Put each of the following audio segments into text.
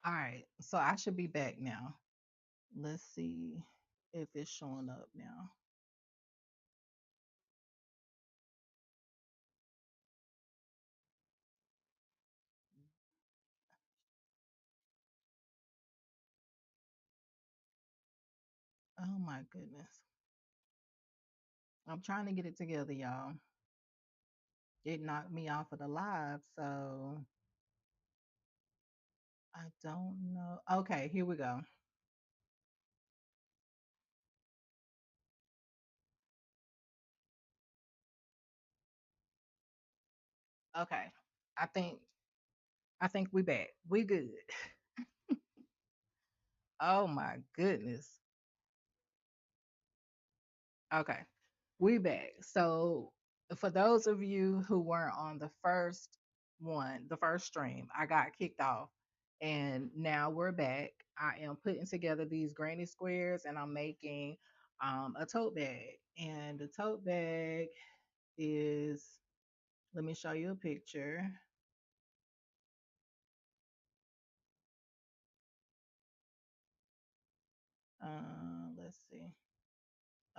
All right, so I should be back now. Let's see if it's showing up now. Oh my goodness. I'm trying to get it together, y'all. It knocked me off of the live, so I don't know. Okay, here we go. Okay. I think I think we back. We good. Oh my goodness. Okay. We back. So for those of you who weren't on the first one, the first stream, I got kicked off and now we're back. I am putting together these granny squares and I'm making a tote bag. And the tote bag is, let me show you a picture. Let's see.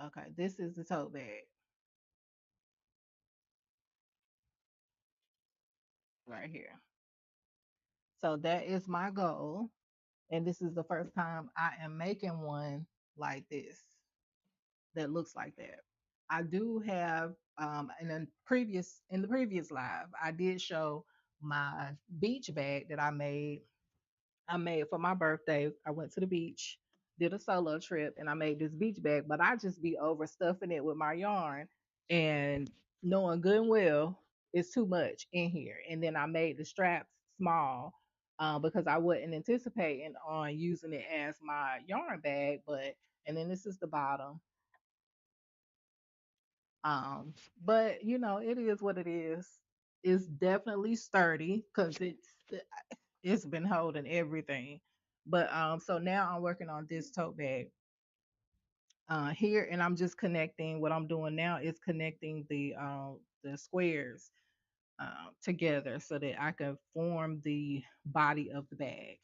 Okay, this is the tote bag right here. So that is my goal. And this is the first time I am making one like this that looks like that. I do have in the previous live, I did show my beach bag that I made for my birthday. I went to the beach, did a solo trip, and I made this beach bag, but I just be overstuffing it with my yarn and knowing good and well it's too much in here. And then I made the straps small because I wasn't anticipating on using it as my yarn bag. But and then this is the bottom. Um, but it is what it is. It's definitely sturdy because it's been holding everything. But so now I'm working on this tote bag here, and I'm just connecting. What I'm doing now is connecting the squares together so that I can form the body of the bag.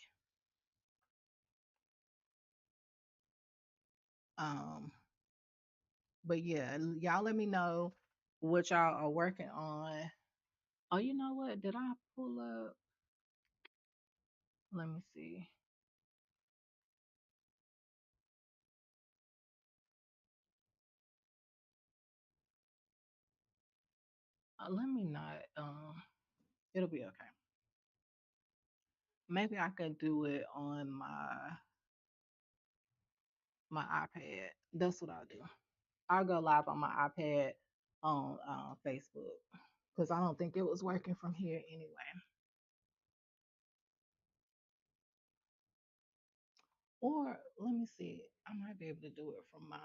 Um, but yeah, y'all let me know what y'all are working on. Oh, you know what? Did I pull up? Let me see. Let me not. It'll be okay. Maybe I can do it on my iPad. That's what I'll do. I'll go live on my iPad on Facebook because I don't think it was working from here anyway. Or let me see. I might be able to do it from my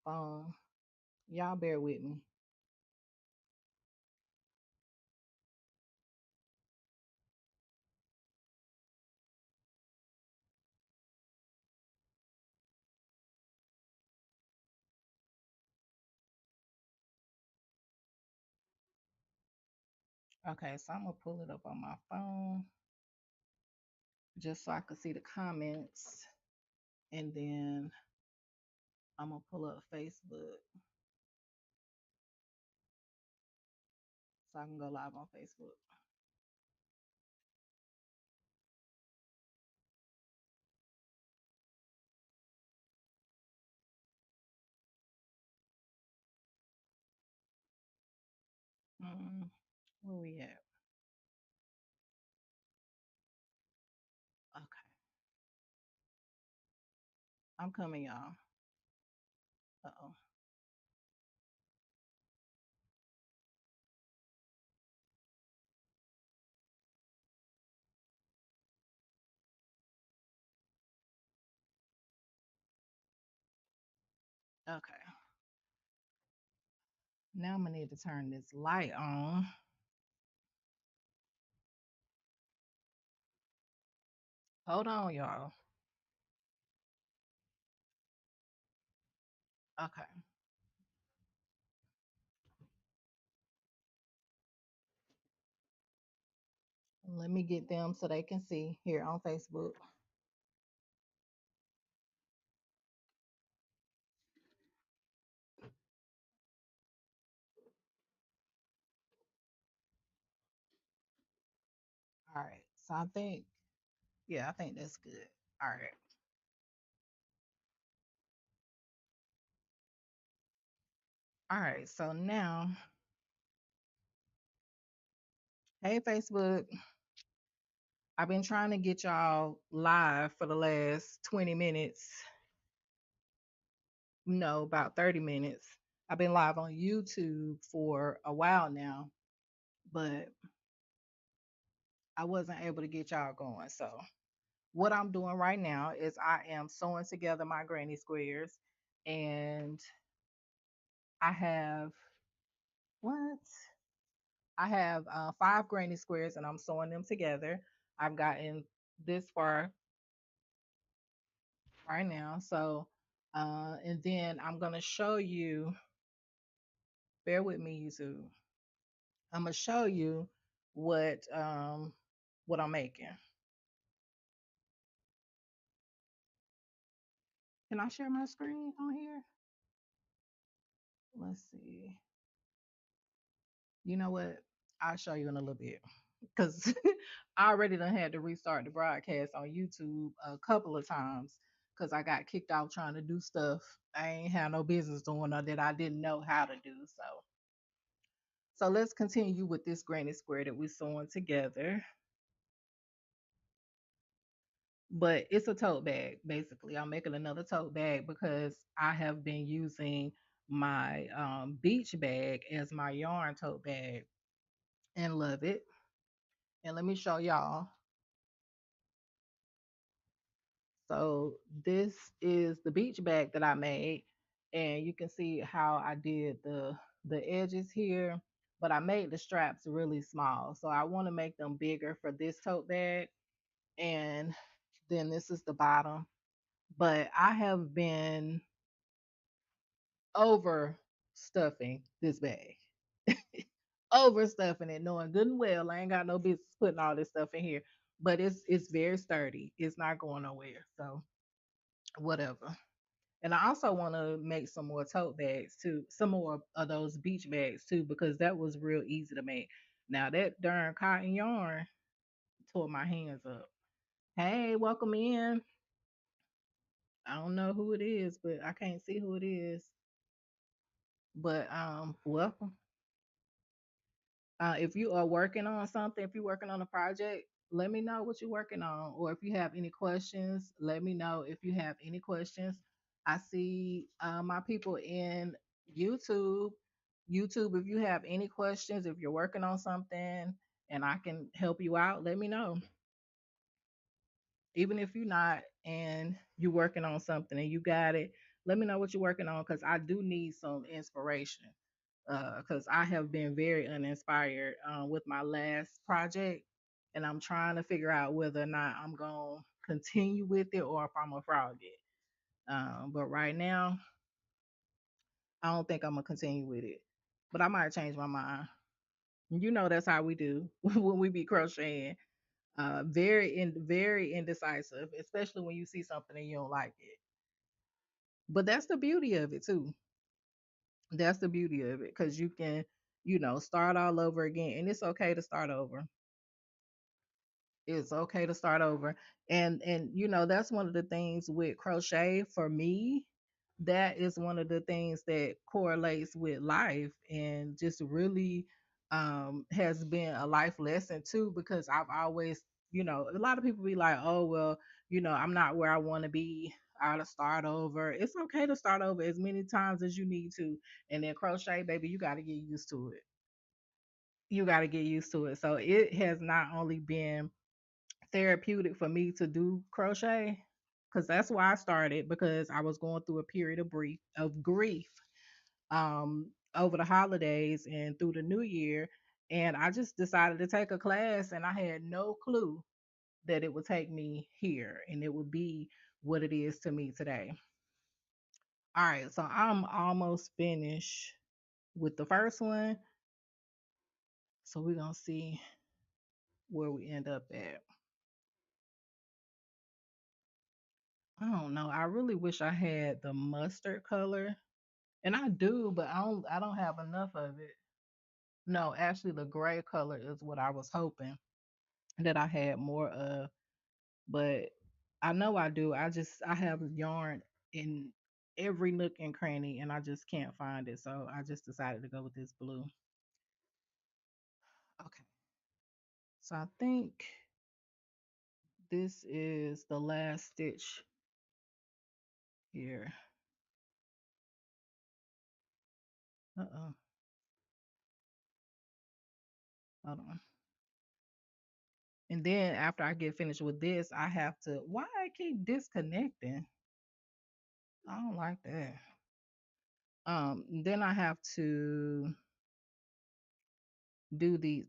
phone. Y'all bear with me. Okay, so I'm gonna pull it up on my phone just so I can see the comments, and then I'm gonna pull up Facebook so I can go live on Facebook. Mm, where we at? Okay, I'm coming, y'all. Uh oh. Okay. Now I'm gonna need to turn this light on. Hold on, y'all. Okay. Let me get them so they can see here on Facebook. All right. So I think, yeah, I think that's good. All right. All right. So now, hey, Facebook, I've been trying to get y'all live for the last 20 minutes, no, about 30 minutes. I've been live on YouTube for a while now, but I wasn't able to get y'all going. So, what I'm doing right now is I am sewing together my granny squares, and I have what? I have 5 granny squares, and I'm sewing them together. I've gotten this far right now. So, and then I'm gonna show you. Bear with me, YouTube. I'm gonna show you what I'm making. Can I share my screen on here? Let's see. You know what? I'll show you in a little bit because I already done had to restart the broadcast on YouTube a couple of times because I got kicked out trying to do stuff I ain't had no business doing or that I didn't know how to do. So let's continue with this granny square that we're sewing together. But it's a tote bag basically. I'm making another tote bag because I have been using my beach bag as my yarn tote bag and love it. And let me show y'all. So this is the beach bag that I made, and you can see how I did the edges here, but I made the straps really small. So I want to make them bigger for this tote bag. And then this is the bottom. But I have been overstuffing this bag. Overstuffing it, knowing good and well I ain't got no business putting all this stuff in here. But it's very sturdy. It's not going nowhere. So whatever. And I also want to make some more tote bags too, some more of those beach bags too, because that was real easy to make. Now that darn cotton yarn tore my hands up. Hey, welcome in. I don't know who it is, but I can't see who it is. But welcome. If you are working on something, if you're working on a project, let me know what you're working on. Or if you have any questions, let me know if you have any questions. I see my people in YouTube. YouTube, if you have any questions, if you're working on something and I can help you out, let me know. Even if you're not and you're working on something and you got it, let me know what you're working on because I do need some inspiration because I have been very uninspired with my last project, and I'm trying to figure out whether or not I'm gonna continue with it or if I'm gonna frog it. But right now, I don't think I'm gonna continue with it, but I might change my mind. You know that's how we do when we be crocheting. Very indecisive, especially when you see something and you don't like it. But that's the beauty of it too. That's the beauty of it because you can, start all over again, and it's okay to start over. It's okay to start over. And that's one of the things with crochet for me. That is one of the things that correlates with life and just really has been a life lesson too because I've always, a lot of people be like, "Oh, well, I'm not where I want to be. I ought to start over." It's okay to start over as many times as you need to. And then crochet, baby, you got to get used to it. You got to get used to it. So it has not only been therapeutic for me to do crochet because that's why I started because I was going through a period of grief over the holidays and through the new year, and I just decided to take a class, and I had no clue that it would take me here and it would be what it is to me today. All right, so I'm almost finished with the first one, so we're gonna see where we end up at. I don't know. I really wish I had the mustard color. And I do, but I don't have enough of it. No, actually the gray color is what I was hoping that I had more of, but I know I do. I have yarn in every nook and cranny and I just can't find it. So I just decided to go with this blue. Okay. So I think this is the last stitch here. Uh-oh. Hold on. And then after I get finished with this, I have to why I keep disconnecting? I don't like that. Then I have to do these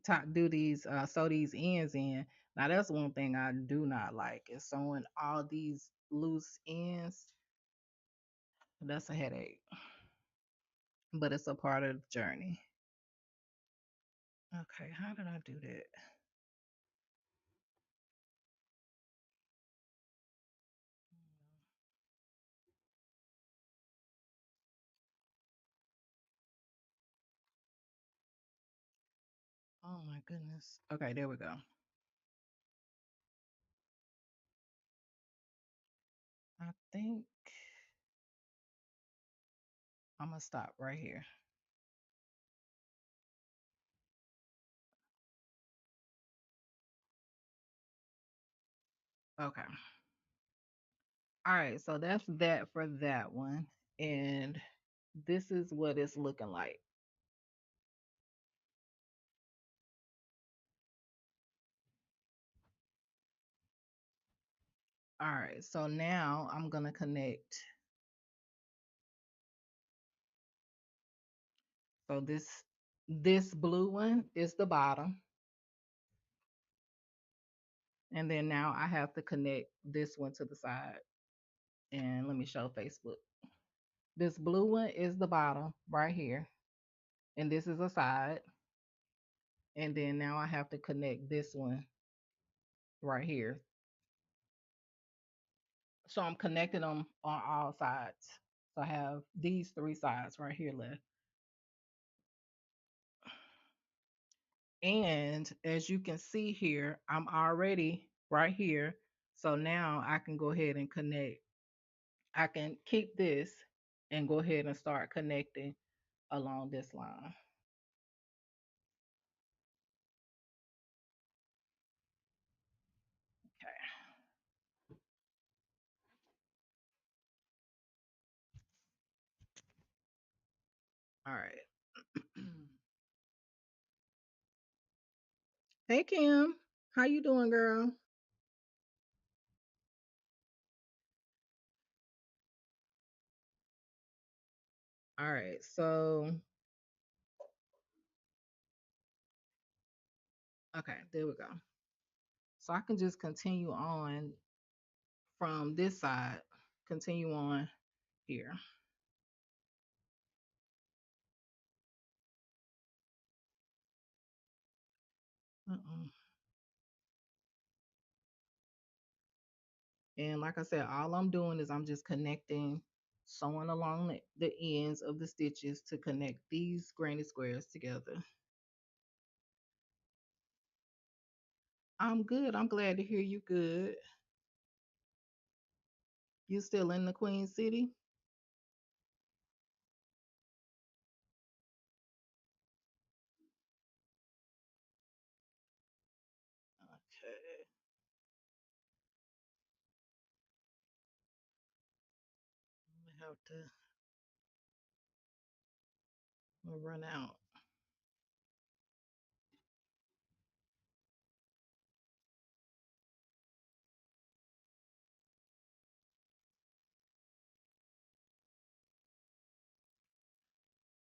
sew these ends in. Now that's one thing I do not like is sewing all these loose ends. That's a headache, but it's a part of the journey. Okay, how did I do that? Oh my goodness. Okay, there we go. I think I'm gonna stop right here. Okay. All right, so that's that for that one. And this is what it's looking like. All right, so now I'm gonna connect. So this blue one is the bottom, and then now I have to connect this one to the side. And let me show Facebook. This blue one is the bottom right here, and this is a side. And then now I have to connect this one right here. So I'm connecting them on all sides. So I have these three sides right here left. And as you can see here, I'm already right here. So now I can go ahead and connect. I can keep this and go ahead and start connecting along this line. Okay. All right. Hey Kim, how you doing, girl? All right. So, okay, there we go. So I can just continue on from this side, continue on here. Uh-uh. And like I said, all I'm doing is I'm just connecting, sewing along the ends of the stitches to connect these granny squares together. I'm good. I'm glad to hear you good. You still in the Queen City? Okay. I'm gonna have to run out.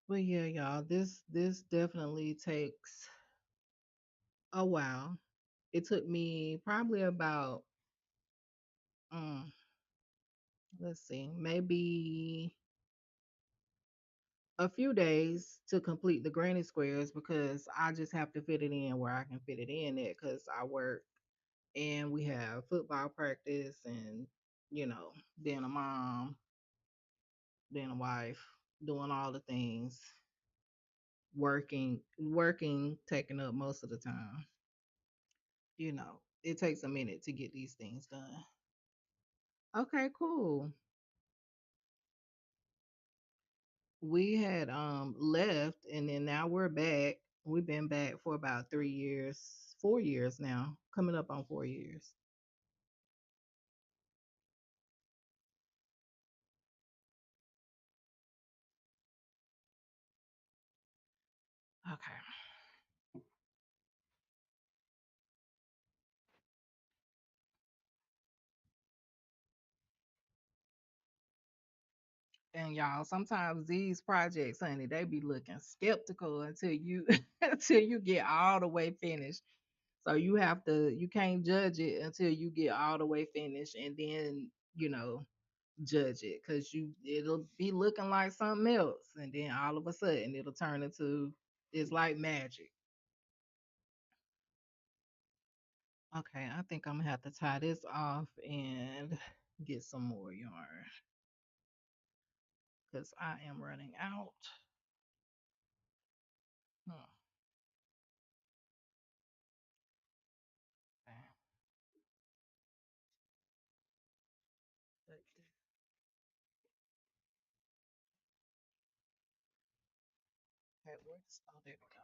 But yeah, y'all, this definitely takes a while. It took me probably about let's see, maybe a few days to complete the granny squares because I just have to fit it in where I can fit it in it because I work and we have football practice and you know being a mom, being a wife, doing all the things, working taking up most of the time. It takes a minute to get these things done. Okay, cool. We had left and then now we're back. We've been back for about 3 years, 4 years now, coming up on 4 years. Okay. And y'all, sometimes these projects, honey, they be looking skeptical until you until you get all the way finished. So you can't judge it until you get all the way finished and then, judge it because it'll be looking like something else. And then all of a sudden it'll turn into it's like magic. Okay, I think I'm gonna have to tie this off and get some more yarn because I am running out. Hmm. Okay, oh, there we go.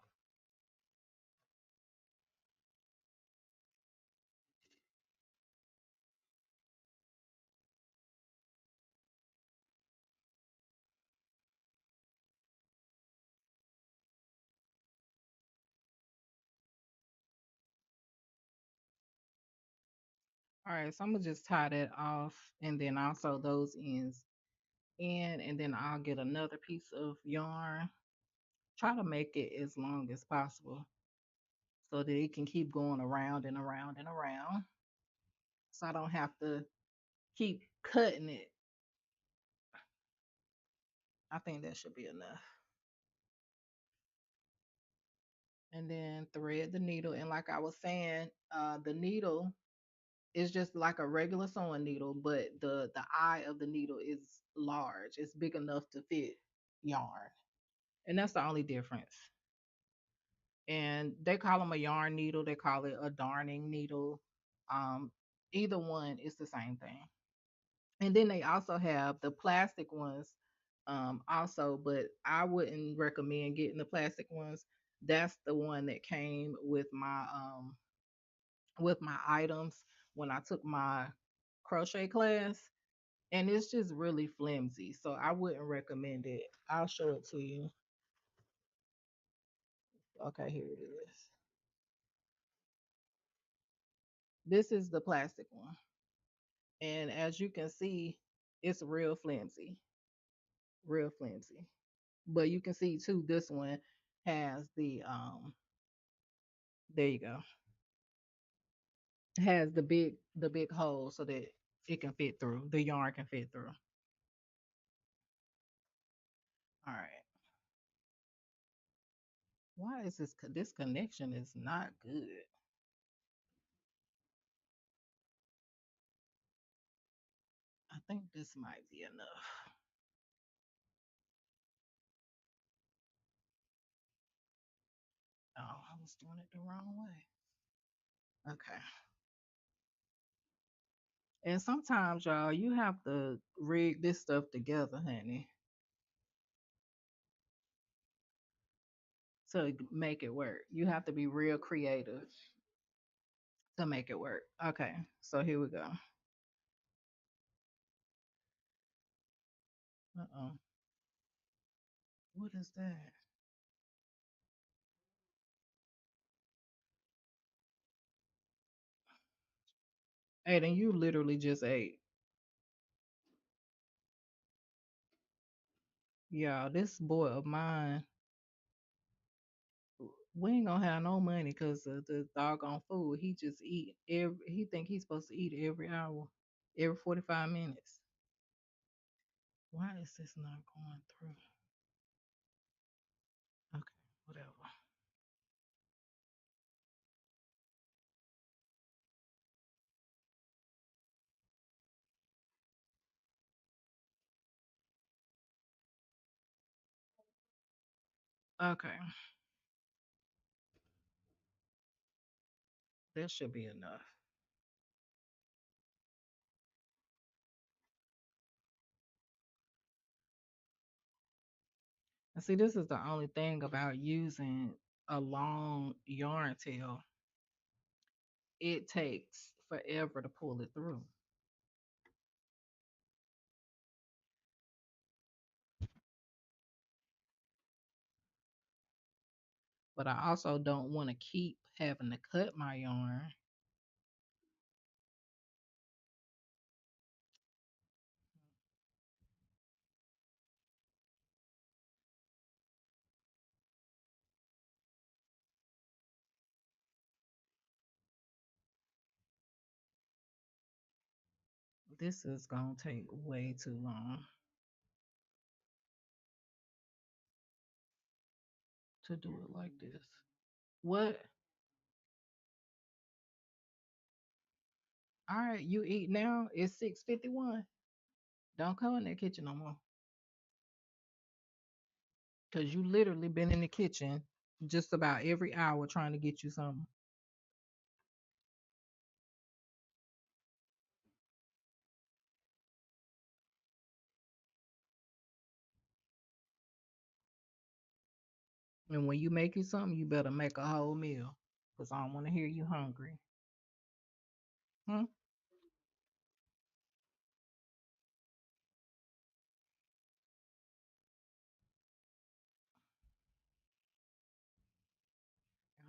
All right, so I'm gonna just tie that off and then also those ends in, and then I'll get another piece of yarn. Try to make it as long as possible so that it can keep going around and around and around. So I don't have to keep cutting it. I think that should be enough. And then thread the needle. And like I was saying, the needle is just like a regular sewing needle, but the eye of the needle is large. It's big enough to fit yarn. And that's the only difference. And they call them a yarn needle, they call it a darning needle. Um, Either one is the same thing. And then they also have the plastic ones, also, but I wouldn't recommend getting the plastic ones. That's the one that came with my items when I took my crochet class, and it's just really flimsy, so I wouldn't recommend it. I'll show it to you. Okay, here it is. This is the plastic one. And as you can see, it's real flimsy, real flimsy. But you can see too, this one has there you go, has the big hole so that it can fit through. The yarn can fit through. All right. Why is this connection is not good? I think this might be enough. Oh, I was doing it the wrong way. Okay. And sometimes, y'all, you have to rig this stuff together, honey, to make it work. You have to be real creative to make it work. Okay, so here we go. Uh-oh. What is that? Hey, then you literally just ate. Yeah, this boy of mine, we ain't gonna have no money because of the doggone food. He just eat he think he's supposed to eat every hour, every 45 minutes. Why is this not going through? whatever. Okay, that should be enough. And see, this is the only thing about using a long yarn tail. It takes forever to pull it through. But I also don't want to keep having to cut my yarn. This is going to take way too long to do it like this. What? All right, you eat now. It's 6:51. Don't come in the kitchen no more. Cause you literally been in the kitchen just about every hour trying to get you something. And when you make you something, you better make a whole meal. Cause I don't want to hear you hungry. Hmm?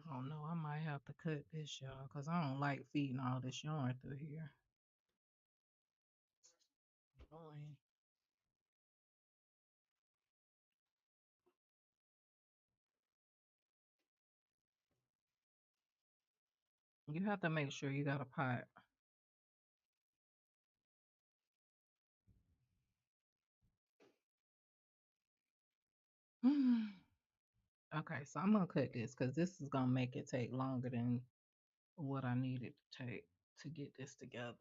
I don't know. I might have to cut this, y'all, cause I don't like feeding all this yarn through here. Boy, you have to make sure you got a pot. Okay, so I'm gonna cut this because this is gonna make it take longer than what I needed to take to get this together.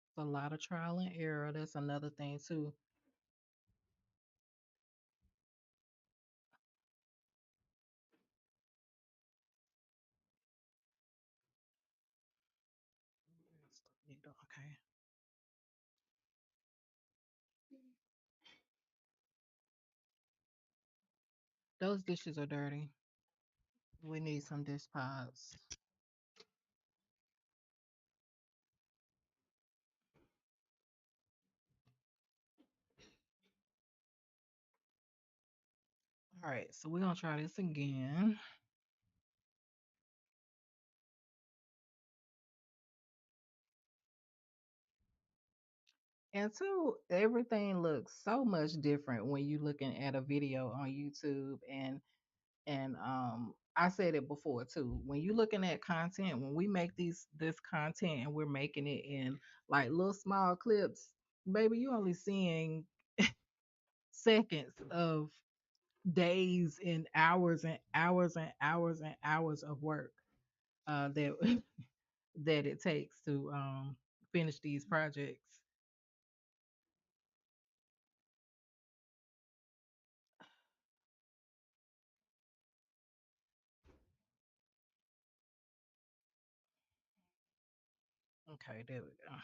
It's a lot of trial and error. That's another thing too. Okay. Those dishes are dirty. We need some dish pots. All right, so we're gonna try this again. And two, everything looks so much different when you're looking at a video on YouTube and I said it before too. When you're looking at content, when we make this content and we're making it in like little small clips, baby, you only seeing seconds of days and hours and hours and hours and hours of work that that it takes to finish these projects. Okay, there we go.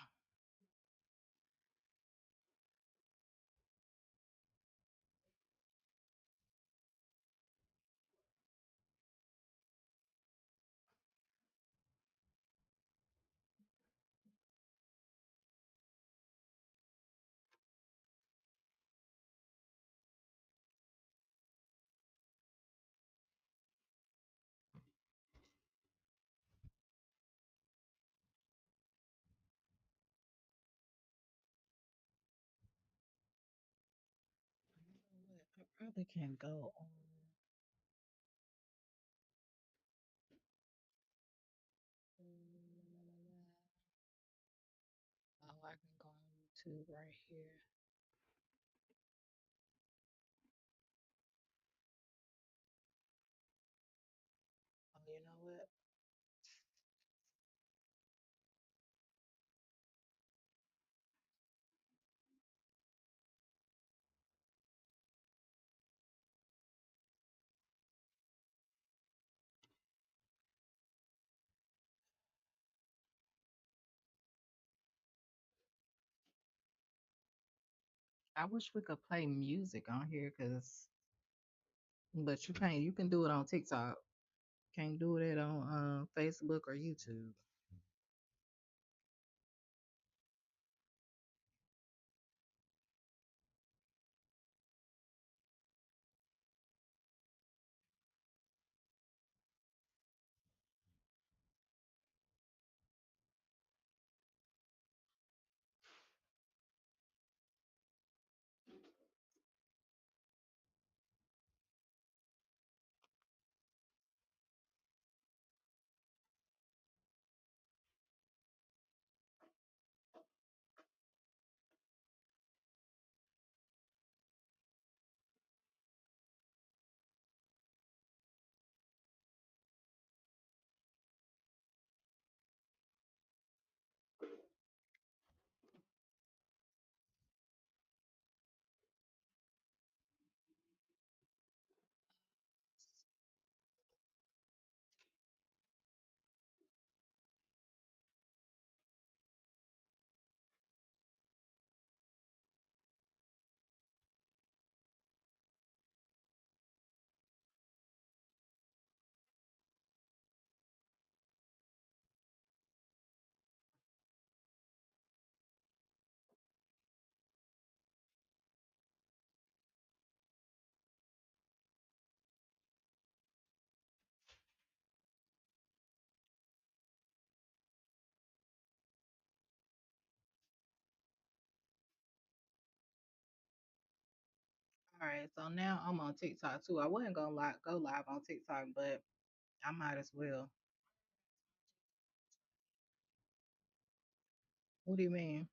I probably can go on. YouTube right here. Oh, you know what? I wish we could play music on here, cause, but you can't. You can do it on TikTok. Can't do it on Facebook or YouTube. All right, so now I'm on TikTok too. I wasn't gonna go live on TikTok, but I might as well. What do you mean?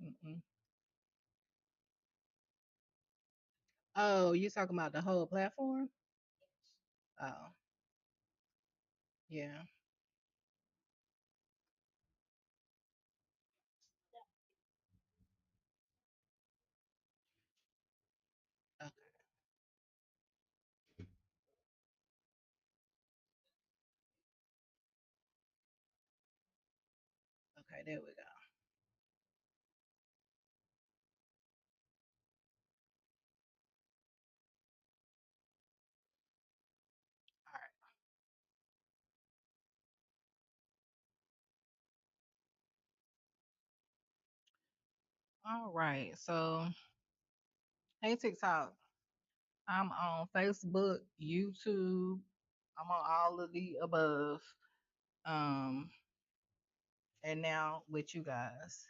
Mm-mm. Oh, you talking about the whole platform? Oh, yeah. Okay, okay, there we go. All right. So, hey TikTok, I'm on Facebook, YouTube. I'm on all of the above. Um, and now with you guys,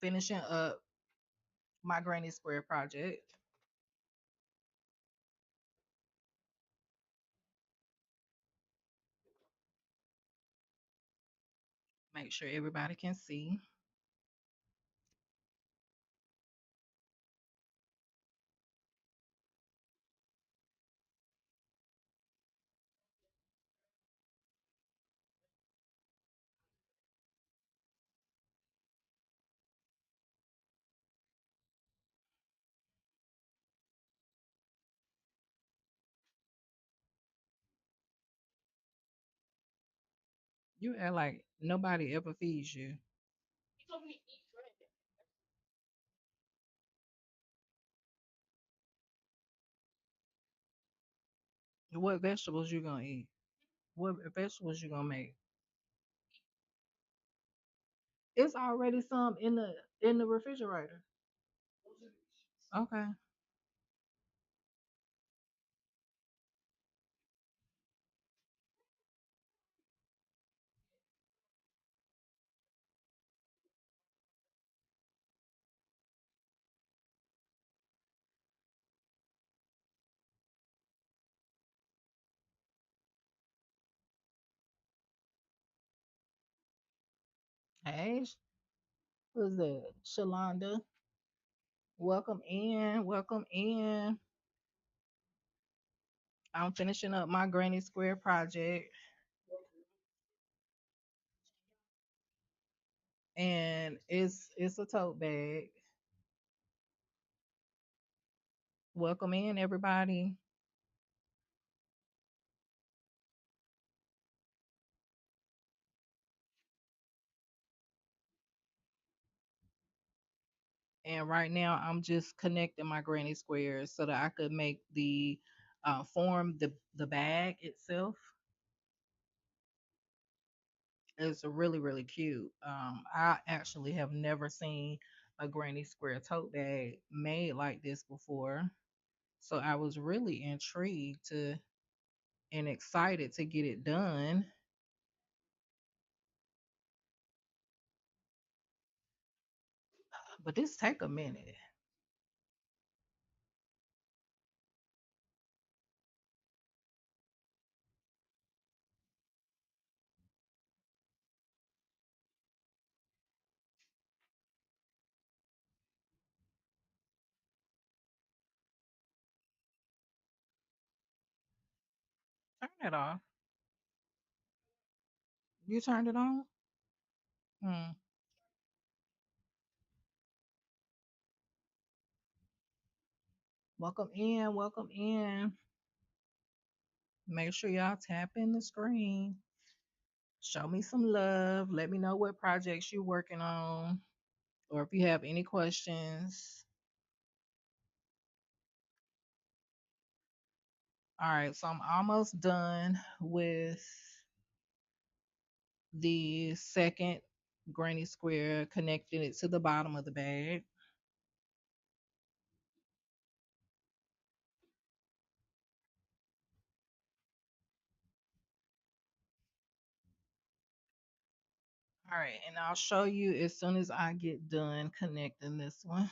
finishing up my granny square project. Make sure everybody can see. You act like nobody ever feeds you. What vegetables you gonna eat? What vegetables you gonna make? It's already some in the refrigerator. Okay. Hey, who's that? Shalonda. Welcome in. Welcome in. I'm finishing up my Granny Square project, and it's a tote bag. Welcome in, everybody. And right now, I'm just connecting my Granny Squares so that I could make the form the bag itself. It's really really cute. I actually have never seen a Granny Square tote bag made like this before, so I was really intrigued to and excited to get it done. But this take a minute. Turn it off. You turned it on? Hmm. Welcome in. Welcome in. Make sure y'all tap in the screen. Show me some love. Let me know what projects you're working on, or if you have any questions. All right, so I'm almost done with the second granny square, connecting it to the bottom of the bag. All right, and I'll show you as soon as I get done connecting this one.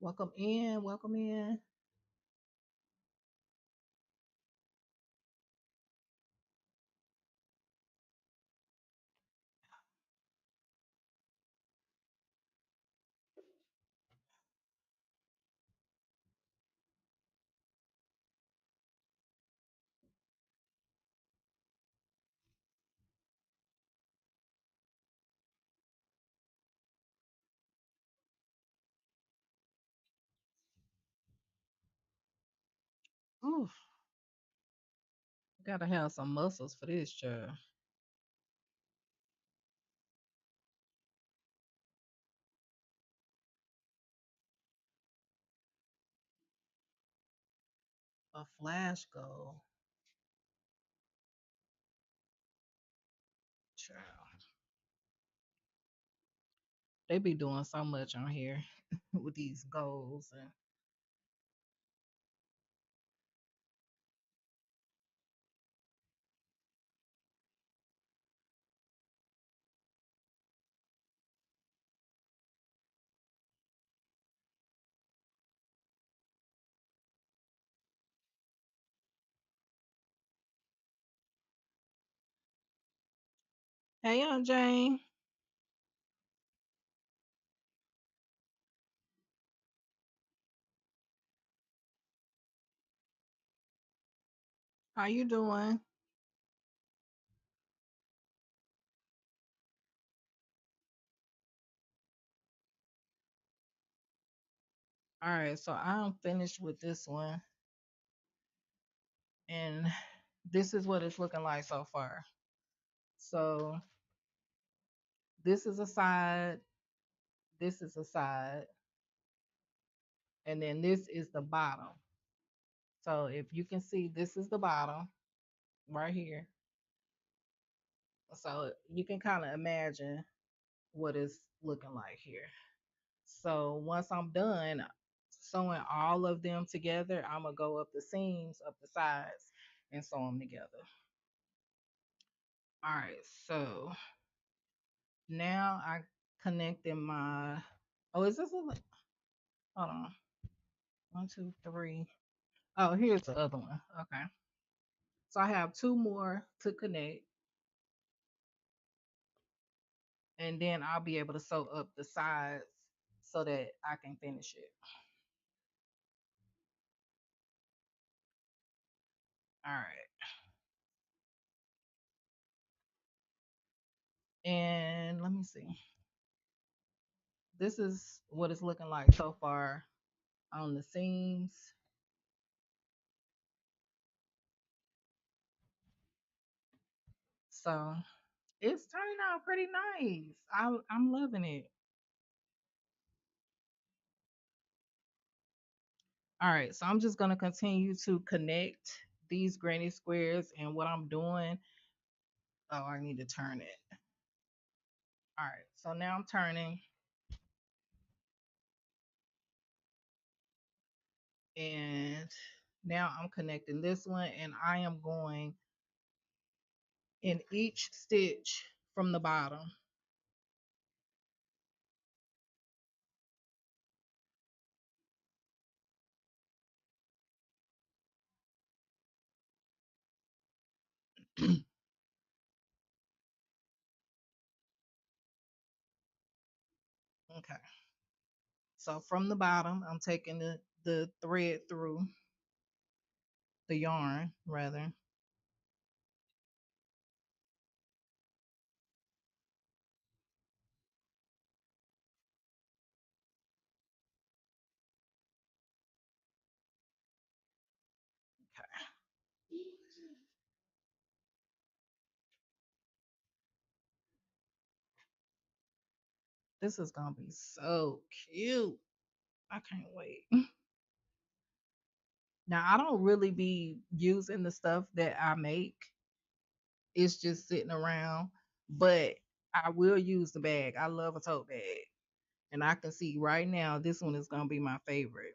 Welcome in, welcome in. Ooh, gotta have some muscles for this, child. A flash goal, child. They be doing so much on here with these goals and hey, Aunt Jane, how you doing? All right, so I'm finished with this one, and this is what it's looking like so far. So this is a side, this is a side, and then this is the bottom. So if you can see, this is the bottom right here. So you can kind of imagine what it's looking like here. So once I'm done sewing all of them together, I'm gonna go up the seams, up the sides, and sew them together. All right, so now I connected my Oh, is this a, hold on. One, two, three. Oh, here's the other one. Okay. So I have two more to connect, and then I'll be able to sew up the sides so that I can finish it. All right. And let me see. This is what it's looking like so far on the seams. So it's turning out pretty nice. I'm loving it. All right, so I'm just gonna continue to connect these granny squares, and what I'm doing, oh, I need to turn it. All right, so now I'm turning, and now I'm connecting this one, and I am going in each stitch from the bottom. Okay, so from the bottom, I'm taking the thread through the yarn rather. Okay, this is gonna be so cute. I can't wait. Now I don't really be using the stuff that I make. It's just sitting around, but I will use the bag. I love a tote bag. And I can see right now this one is gonna be my favorite.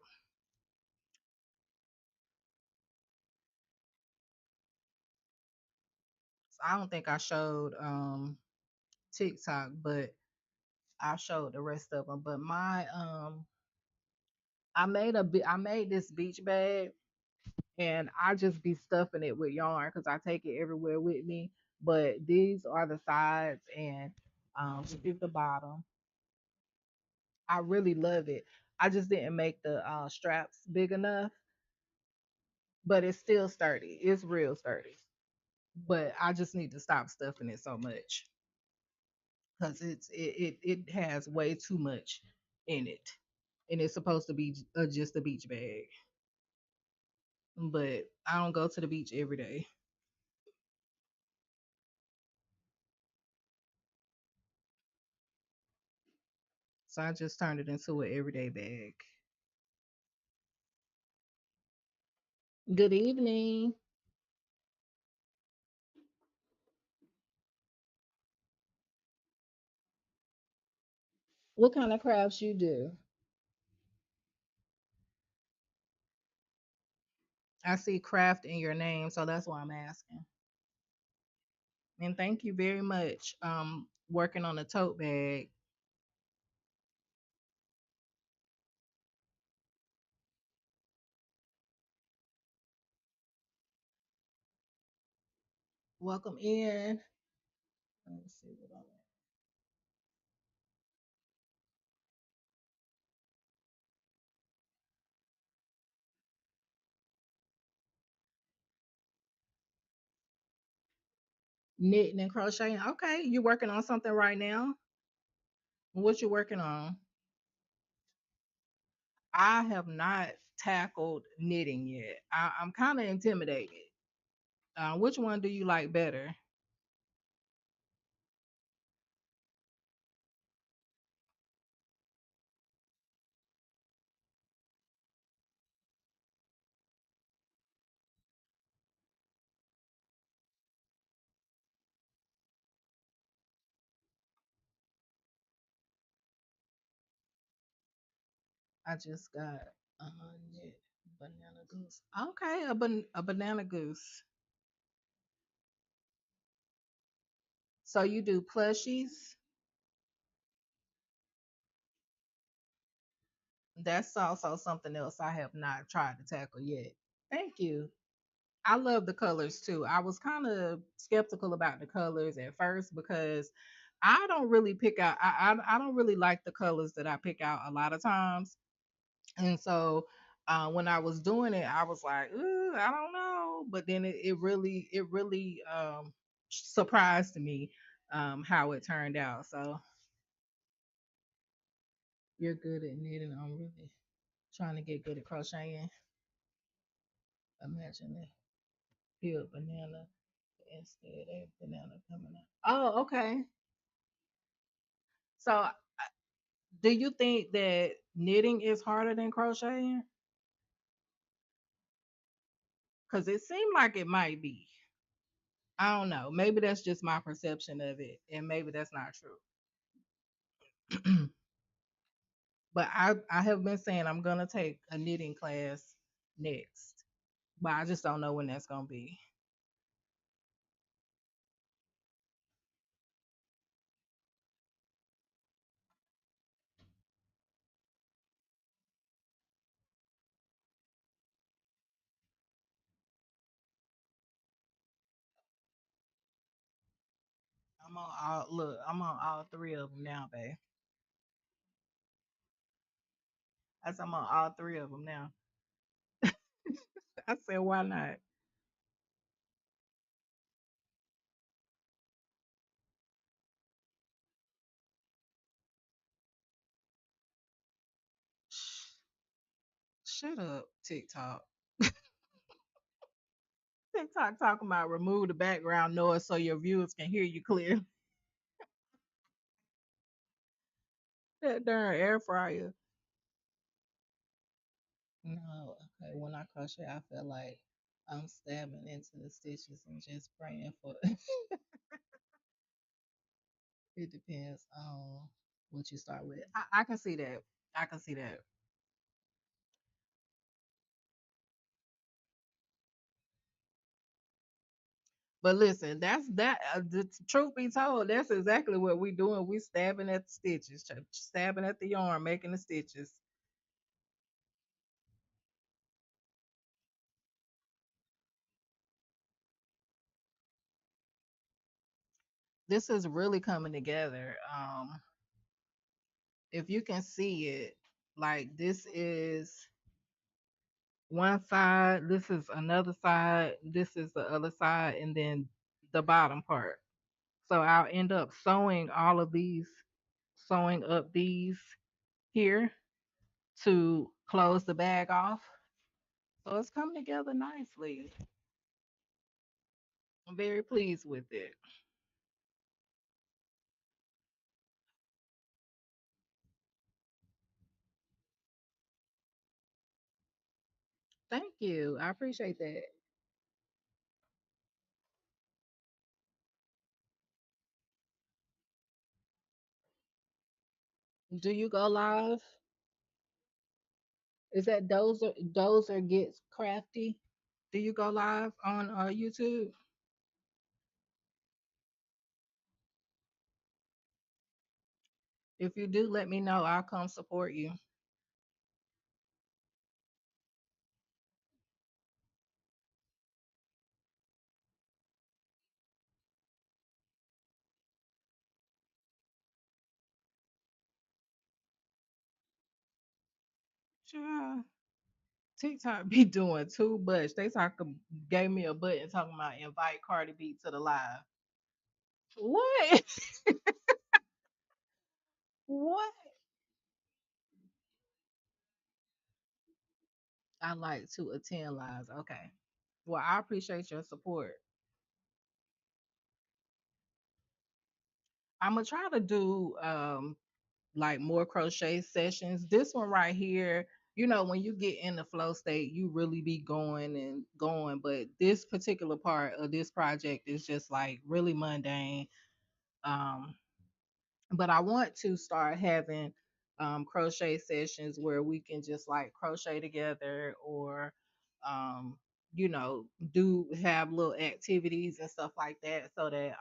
So I don't think I showed TikTok, but I showed the rest of them. But my I made this beach bag, and I just be stuffing it with yarn because I take it everywhere with me. But these are the sides, and this is the bottom. I really love it. I just didn't make the straps big enough, but it's still sturdy. It's real sturdy. But I just need to stop stuffing it so much because it has way too much in it, and it's supposed to be just a beach bag. But I don't go to the beach every day, so I just turned it into an everyday bag. Good evening. What kind of crafts you do? I see craft in your name, so that's why I'm asking. And thank you very much. Working on a tote bag. Welcome in. Let's see what I'm at. Knitting and crocheting. Okay, you working on something right now? What you working on? I have not tackled knitting yet. I'm kind of intimidated. Which one do you like better? I just got knit banana goose. Okay, a banana goose. So you do plushies? that's also something else I have not tried to tackle yet. Thank you. I love the colors too. I was kind of skeptical about the colors at first because I don't really pick out. I don't really like the colors that I pick out a lot of times, and so when I was doing it, I was like, ooh, I don't know. But then it really surprised me how it turned out. So you're good at knitting. I'm really trying to get good at crocheting. Imagine that peeled banana instead of banana coming out. Oh, okay. So do you think that knitting is harder than crocheting? Because it seemed like it might be. I don't know. Maybe that's just my perception of it, and maybe that's not true. But I have been saying I'm gonna take a knitting class next, but I just don't know when that's gonna be. I'm on all three of them now, babe. I'm on all three of them now. I said, why not? Shut up, TikTok. TikTok talking about remove the background noise so your viewers can hear you clear. That darn air fryer. No, okay. When I crochet, I feel like I'm stabbing into the stitches and just praying for it depends on what you start with. I can see that. I can see that. But listen, that's that. The truth be told, that's exactly what we doing. We stabbing at the stitches, stabbing at the yarn, making the stitches. This is really coming together. If you can see it, like this is one side, this is another side, this is the other side, and then the bottom part. So I'll end up sewing all of these, sewing up these here to close the bag off. So it's coming together nicely. I'm very pleased with it. Thank you. I appreciate that. Do you go live? Is that Dozer gets crafty? Do you go live on YouTube? If you do, let me know. I'll come support you. Sure. TikTok be doing too much. Gave me a button talking about invite Cardi B to the live. What? What? I like to attend lives. Okay. Well, I appreciate your support. I'm gonna try to do like more crochet sessions. This one right here, when you get in the flow state, you really be going and going. But this particular part of this project is just like really mundane. Um, but I want to start having crochet sessions where we can just like crochet together or um, you know, do have little activities and stuff like that so that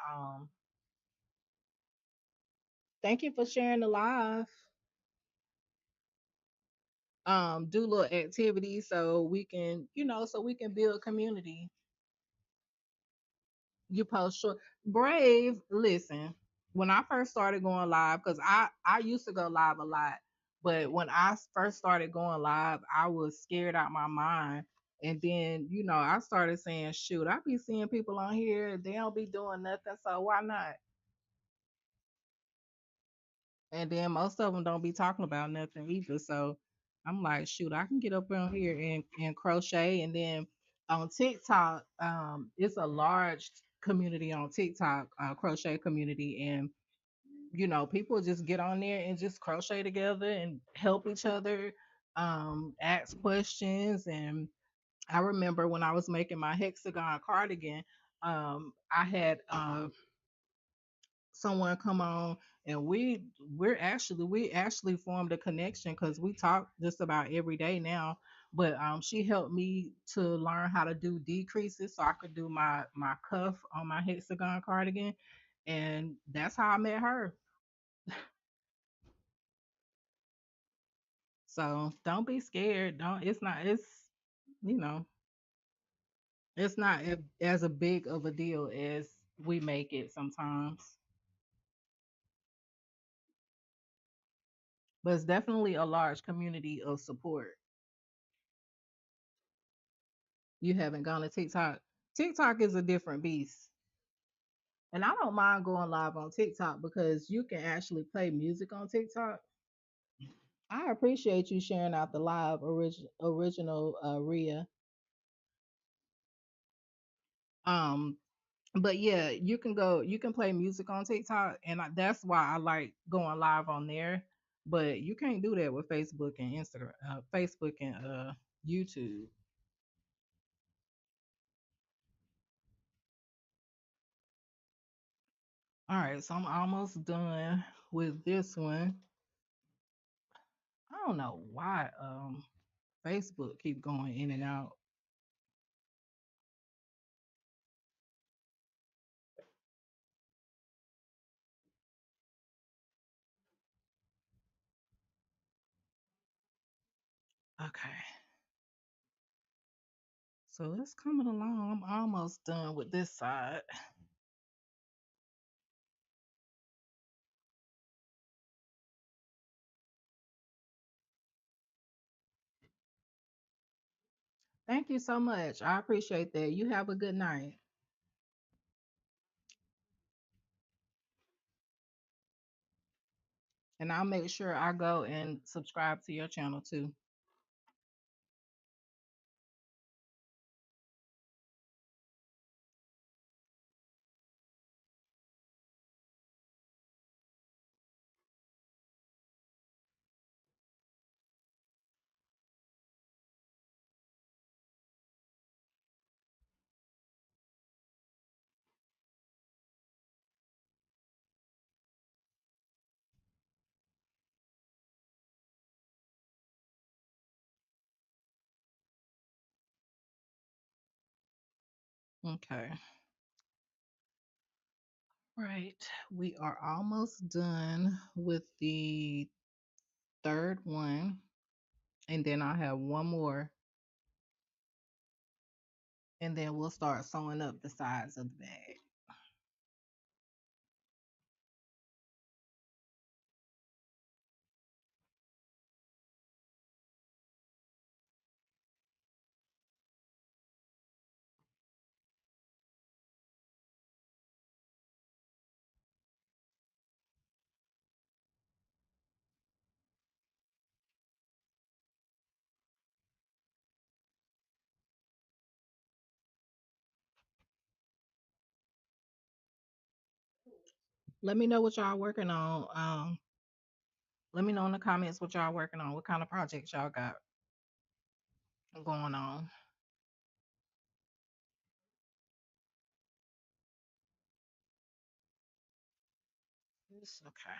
thank you for sharing the live. do little activities so we can, so we can build community. You post short. Brave, listen, when I first started going live, because I used to go live a lot, but when I first started going live, I was scared out my mind. And then, I started saying, shoot, I be seeing people on here, they don't be doing nothing, so why not? And then most of them don't be talking about nothing either. So I'm like, shoot, I can get up on here and crochet. And then on TikTok, it's a large community on TikTok, crochet community, and people just get on there and just crochet together and help each other, ask questions. And I remember when I was making my hexagon cardigan, I had someone come on, and we actually formed a connection because we talk just about every day now. But she helped me to learn how to do decreases so I could do my cuff on my hexagon cardigan, and that's how I met her. So don't be scared. Don't it's not it's you know it's not as a big of a deal as we make it sometimes, but it's definitely a large community of support. You haven't gone to TikTok. TikTok is a different beast. And I don't mind going live on TikTok because you can actually play music on TikTok. I appreciate you sharing out the live original Ria. Um, but yeah, you can play music on TikTok, and that's why I like going live on there. But you can't do that with Facebook and Instagram, Facebook and YouTube. All right, so I'm almost done with this one. I don't know why Facebook keep going in and out. Okay, so it's coming along. I'm almost done with this side. Thank you so much. I appreciate that. You have a good night. And I'll make sure I go and subscribe to your channel too. Okay. Right. We are almost done with the third one. And then I have one more. And then we'll start sewing up the sides of the bag. Let me know what y'all working on. Let me know in the comments what y'all working on. What kind of projects y'all got going on. It's okay.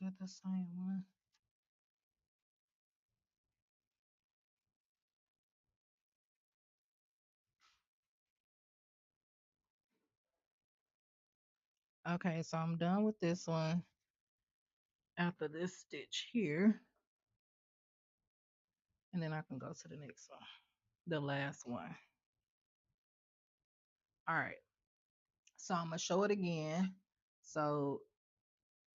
Is it the same one? Okay, so I'm done with this one. After this stitch here, and then I can go to the next one, the last one. All right, so I'm gonna show it again. So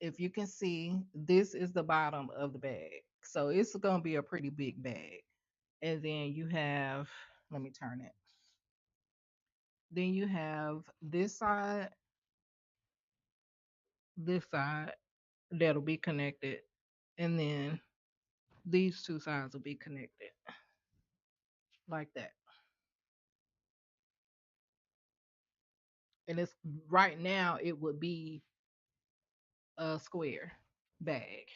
if you can see, this is the bottom of the bag. So it's gonna be a pretty big bag. And then you have, let me turn it. Then you have this side that'll be connected, and then these two sides will be connected like that. And it's right now it would be a square bag.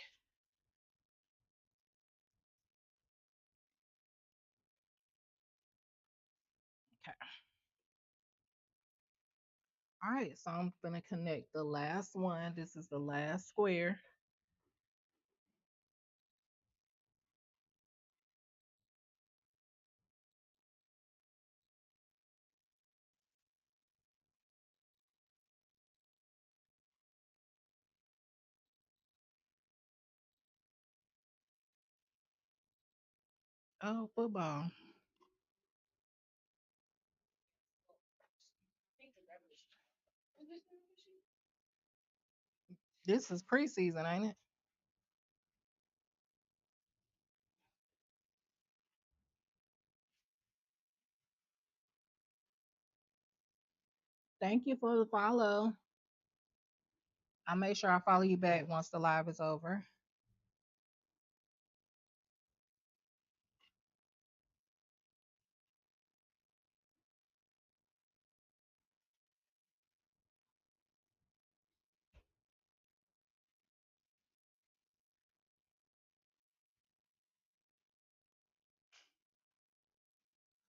Okay. All right, so I'm gonna connect the last one. This is the last square. Oh, football. This is preseason, ain't it? Thank you for the follow. I'll make sure I follow you back once the live is over.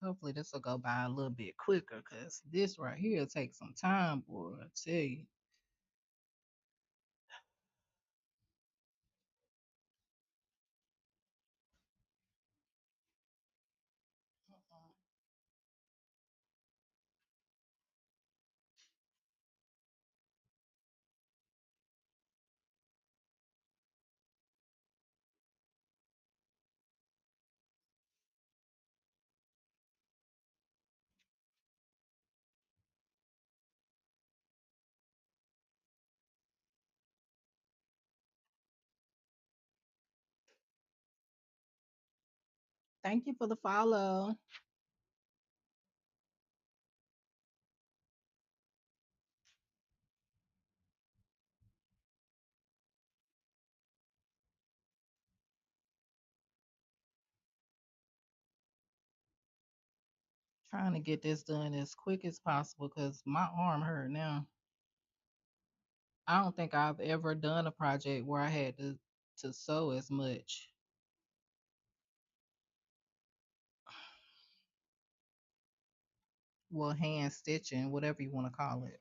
Hopefully this will go by a little bit quicker because this right here takes some time, boy. I tell you. Thank you for the follow. Trying to get this done as quick as possible because my arm hurt now. I don't think I've ever done a project where I had to sew as much. Well, hand stitching, whatever you want to call it.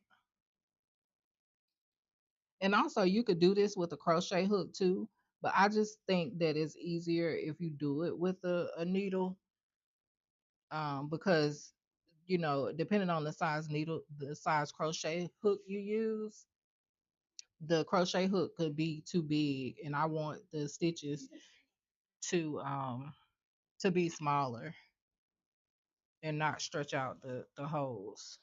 And also, you could do this with a crochet hook too, but I just think that it's easier if you do it with a needle, because depending on the size needle, the size crochet hook you use, the crochet hook could be too big, and I want the stitches to um to be smaller and not stretch out the holes.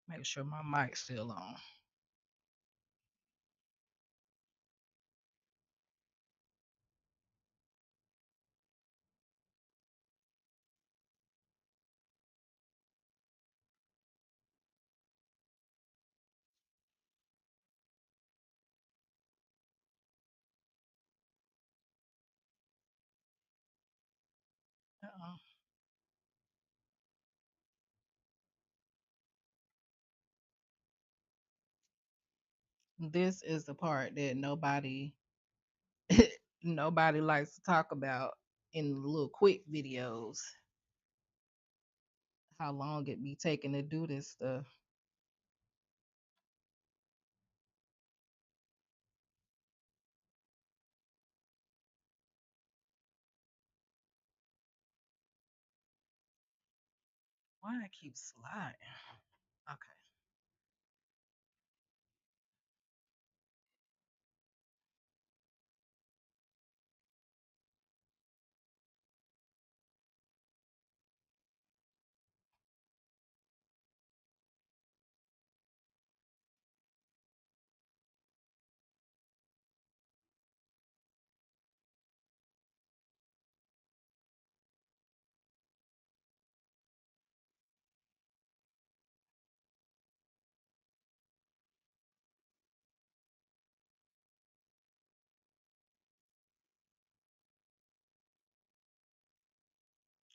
Make sure my mic's still on. Uh, this is the part that nobody likes to talk about in the little quick videos. How long it be taking to do this stuff. Why I keep sliding? Okay.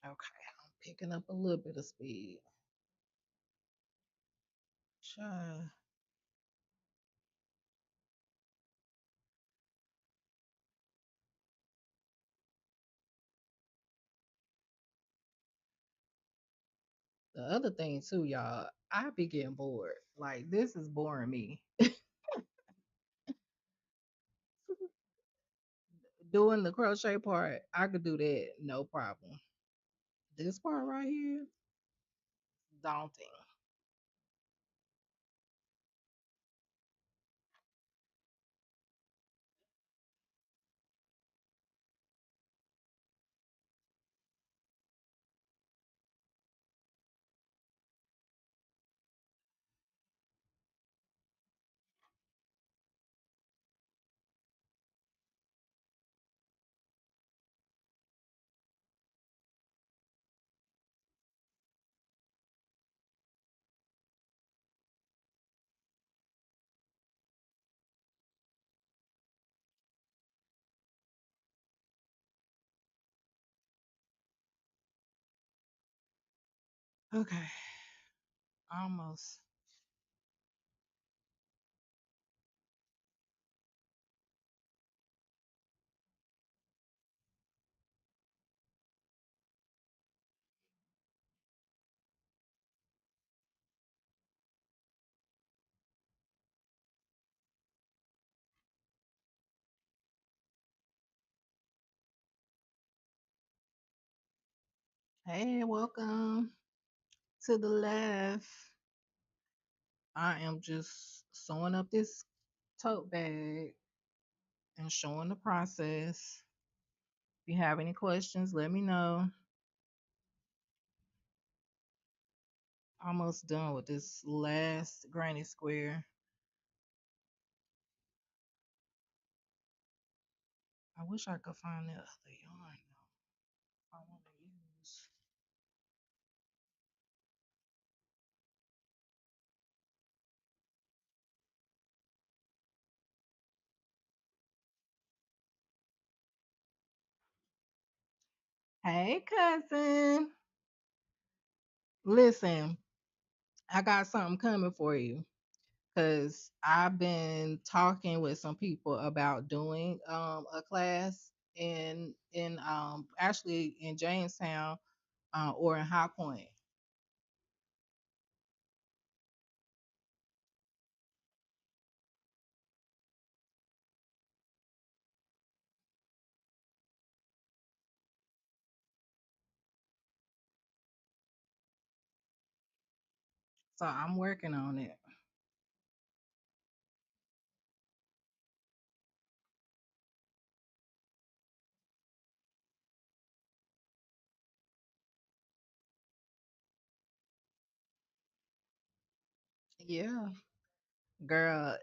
Okay. I'm picking up a little bit of speed. Sure. The other thing too, y'all, I be getting bored. Like this is boring me. Doing the crochet part, I could do that no problem. This part right here, daunting. Okay, almost. Hey, welcome to the left. I am just sewing up this tote bag and showing the process. If you have any questions, let me know. Almost done with this last granny square. I wish I could find that other yarn though. I want to use. Hey, cousin. Listen, I got something coming for you because I've been talking with some people about doing a class in actually in Jamestown or in High Point. So I'm working on it. Yeah, girl,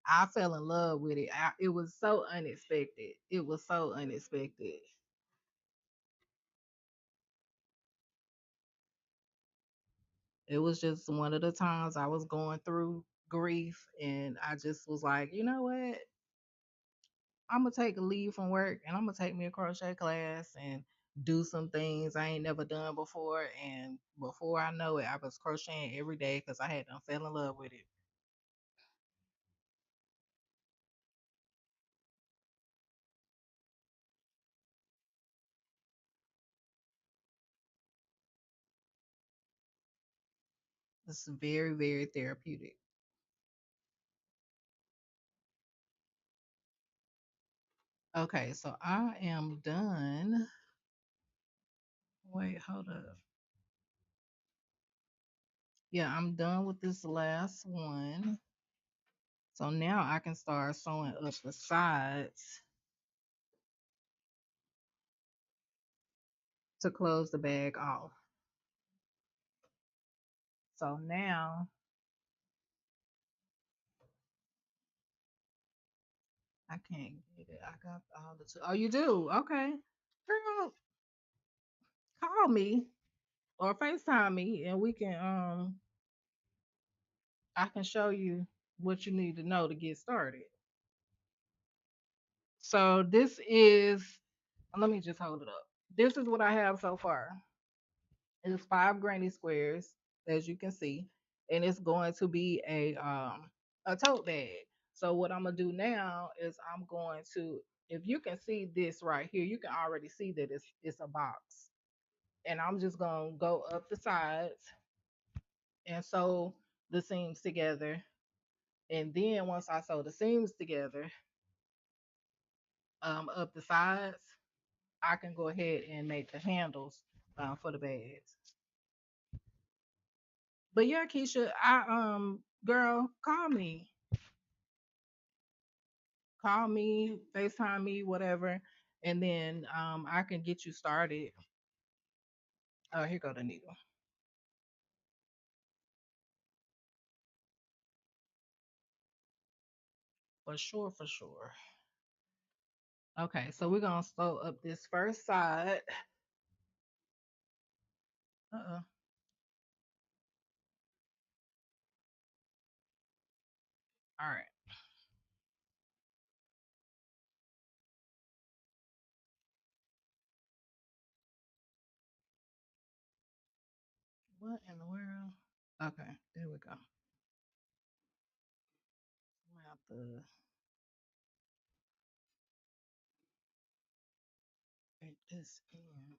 I fell in love with it. It was so unexpected. It was so unexpected. It was just one of the times I was going through grief, and I just was like, you know what? I'm gonna take a leave from work, and I'm gonna take me a crochet class and do some things I ain't never done before. And before I know it, I was crocheting every day because I had done fell in love with it. It's very, very therapeutic. Okay, so I am done. Wait, hold up. Yeah, I'm done with this last one. So now I can start sewing up the sides to close the bag off. So now I can't get it. I got all the two. Oh, you do? Okay. Girl, call me or FaceTime me and we can I can show you what you need to know to get started. So this is let me just hold it up. This is what I have so far. It's 5 granny squares, as you can see, and it's going to be a tote bag. So what I'm gonna do now is I'm going to, if you can see this right here, you can already see that it's a box. And I'm just gonna go up the sides and sew the seams together. And then once I sew the seams together, up the sides, I can go ahead and make the handles for the bags. But yeah, Keisha, girl, call me, FaceTime me, whatever, and then I can get you started. Oh, here go the needle. For sure, for sure. Okay, so we're gonna sew up this first side. Uh-uh. All right. What in the world? Okay, there we go. I'm gonna have to get this in.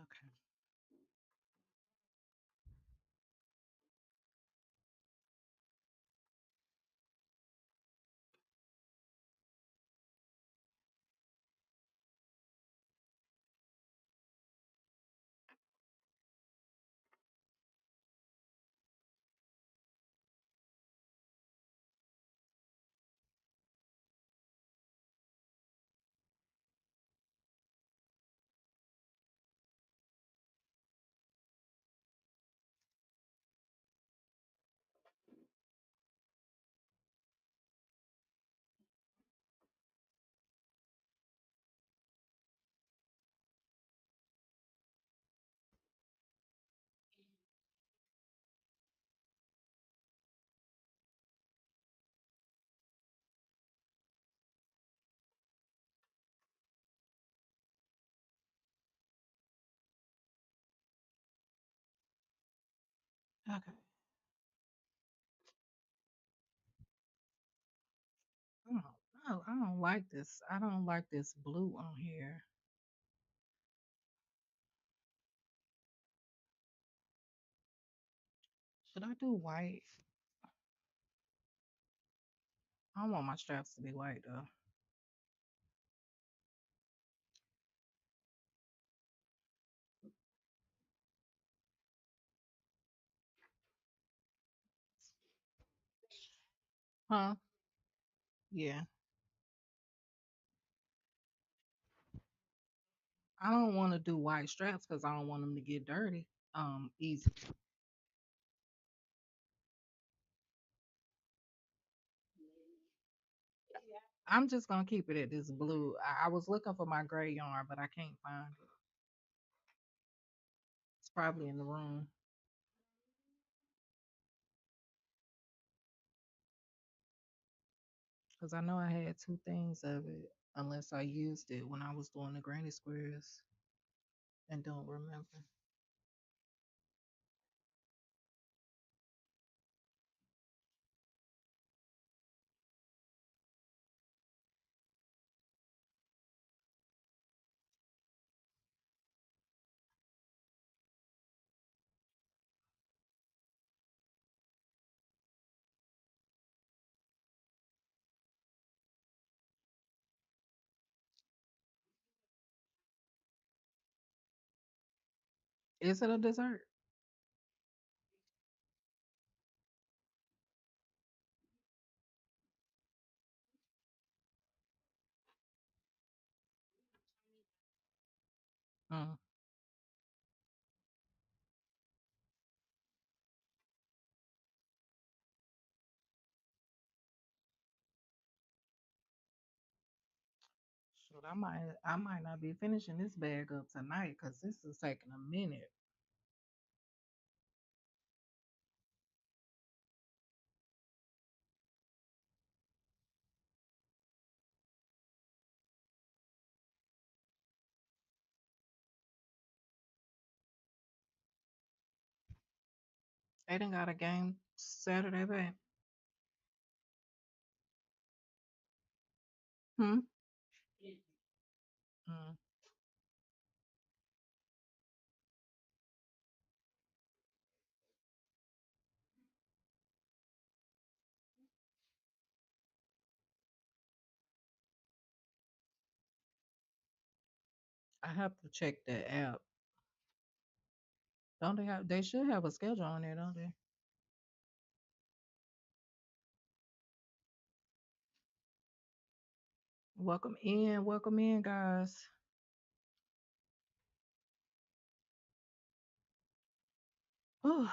Okay. Okay. Oh, no, I don't like this. I don't like this blue on here. Should I do white? I don't want my straps to be white though. Huh? Yeah. I don't want to do white straps because I don't want them to get dirty. Easy. I'm just gonna keep it at this blue. I was looking for my gray yarn, but I can't find it. It's probably in the room because I know I had two things of it, unless I used it when I was doing the granny squares and don't remember. Is it a dessert? Mm. Shoot, I might not be finishing this bag up tonight because this is taking a minute. They done got a game Saturday, babe. Hmm. Mm. I have to check that app. Don't they have? They should have a schedule on there, don't they? Welcome in, guys. Whew.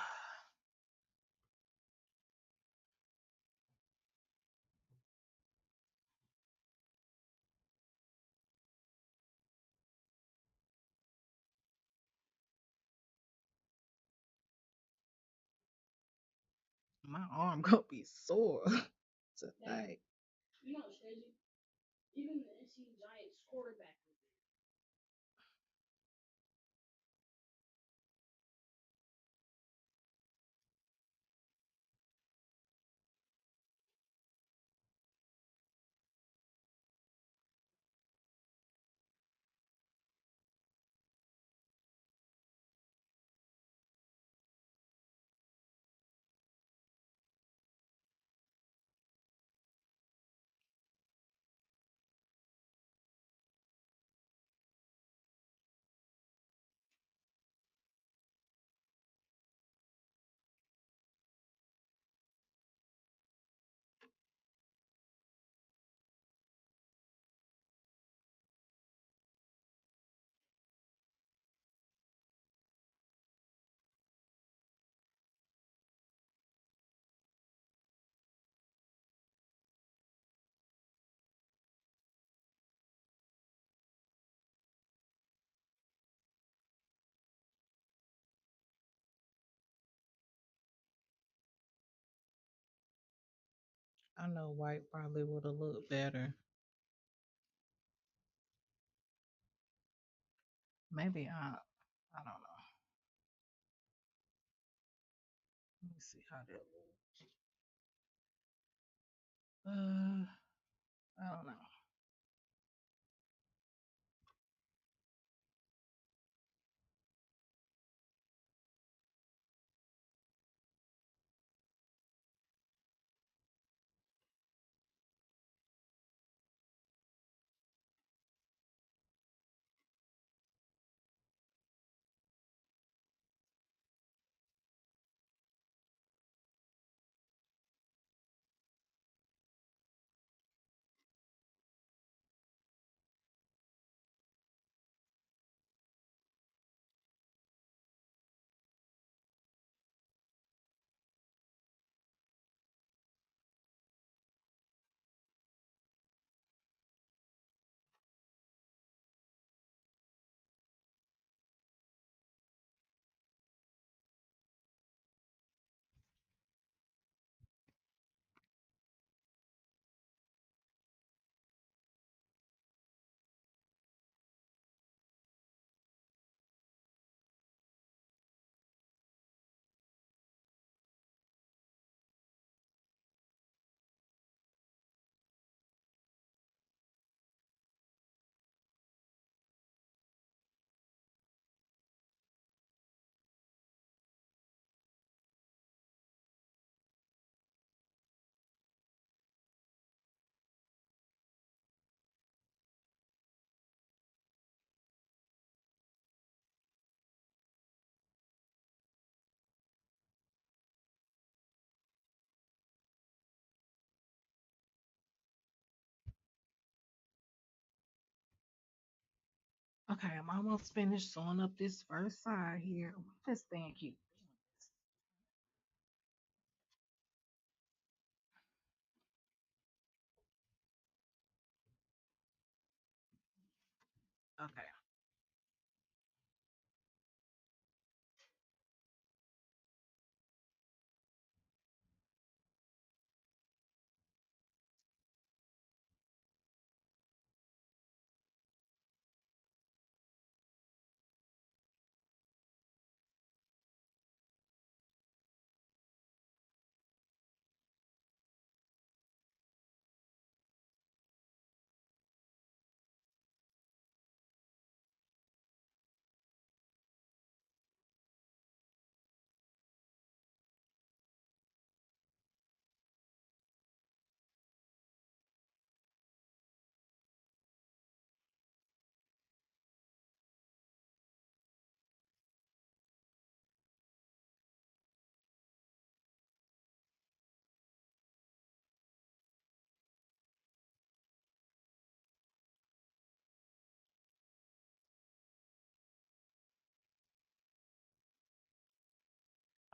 My arm gonna be sore tonight. I know white probably would have looked better. Maybe I don't know. Let me see how that looks. I don't know. Okay, I'm almost finished sewing up this first side here. Just thank you. Okay.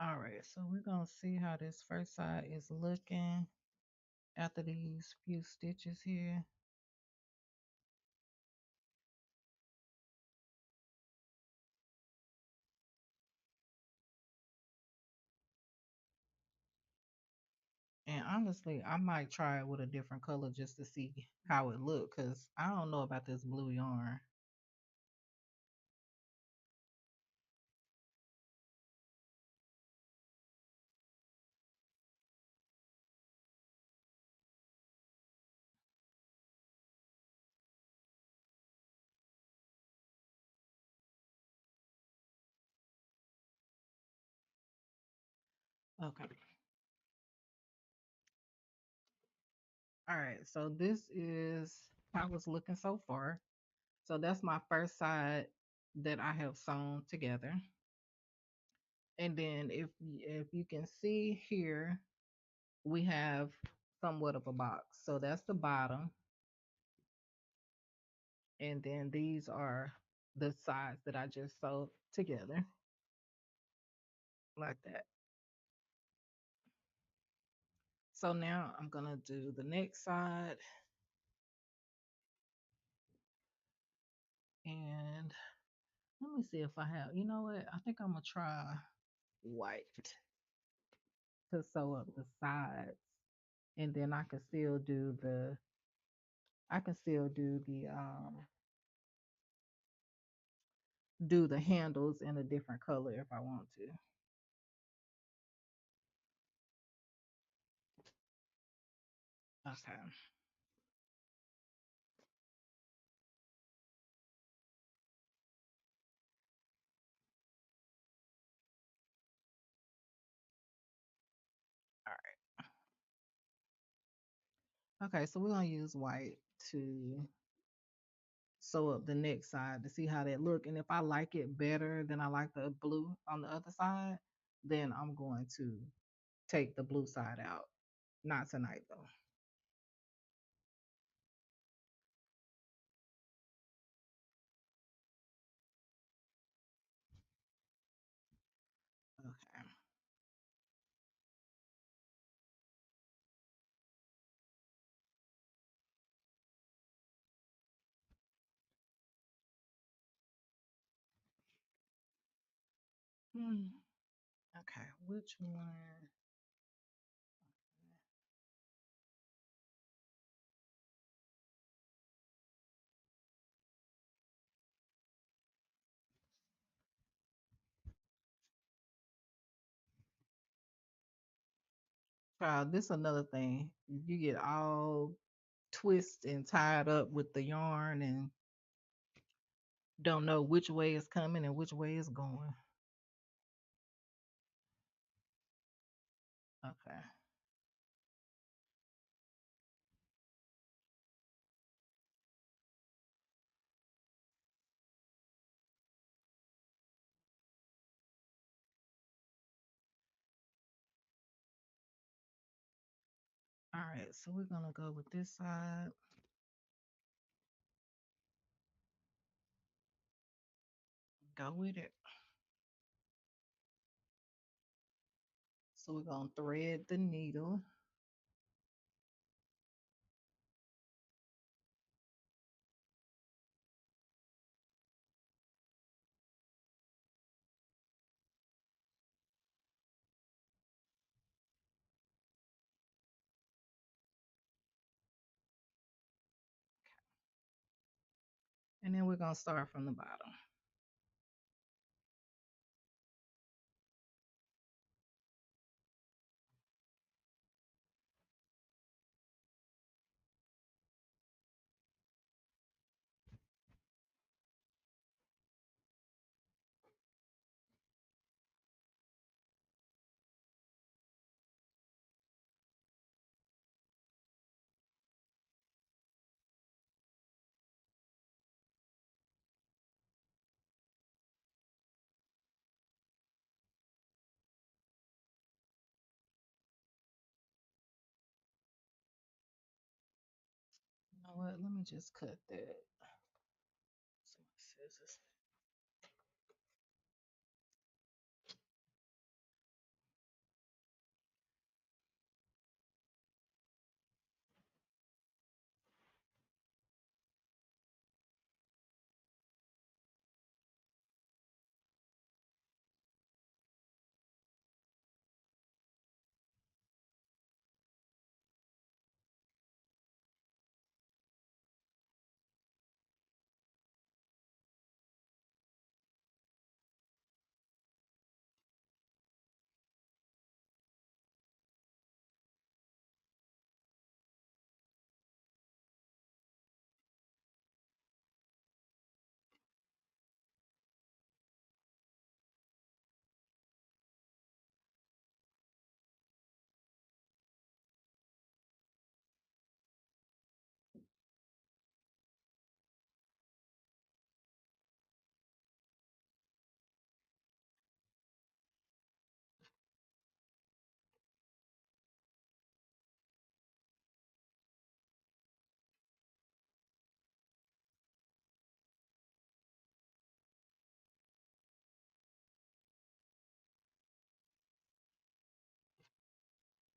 All right, so we're gonna see how this first side is looking after these few stitches here. And honestly, I might try it with a different color just to see how it look, cause I don't know about this blue yarn. Okay. All right, so this is how it's looking so far. So that's my first side that I have sewn together. And then if you can see here, we have somewhat of a box. So that's the bottom. And then these are the sides that I just sewed together like that. So now I'm gonna do the next side, and let me see if I have, you know what? I think I'm gonna try white to sew up the sides, and then I can still do the handles in a different color if I want to. Okay. All right. Okay, so we're gonna use white to sew up the next side to see how that look. And if I like it better than I like the blue on the other side, then I'm going to take the blue side out. Not tonight though. Okay. Hmm. Okay, which one? Child, this another thing. You get all twisted and tied up with the yarn and don't know which way it's coming and which way it's going. Okay. All right, so we're gonna go with this side. go with it. So we're gonna thread the needle. And then we're gonna start from the bottom. You know what? Let me just cut that. Some scissors.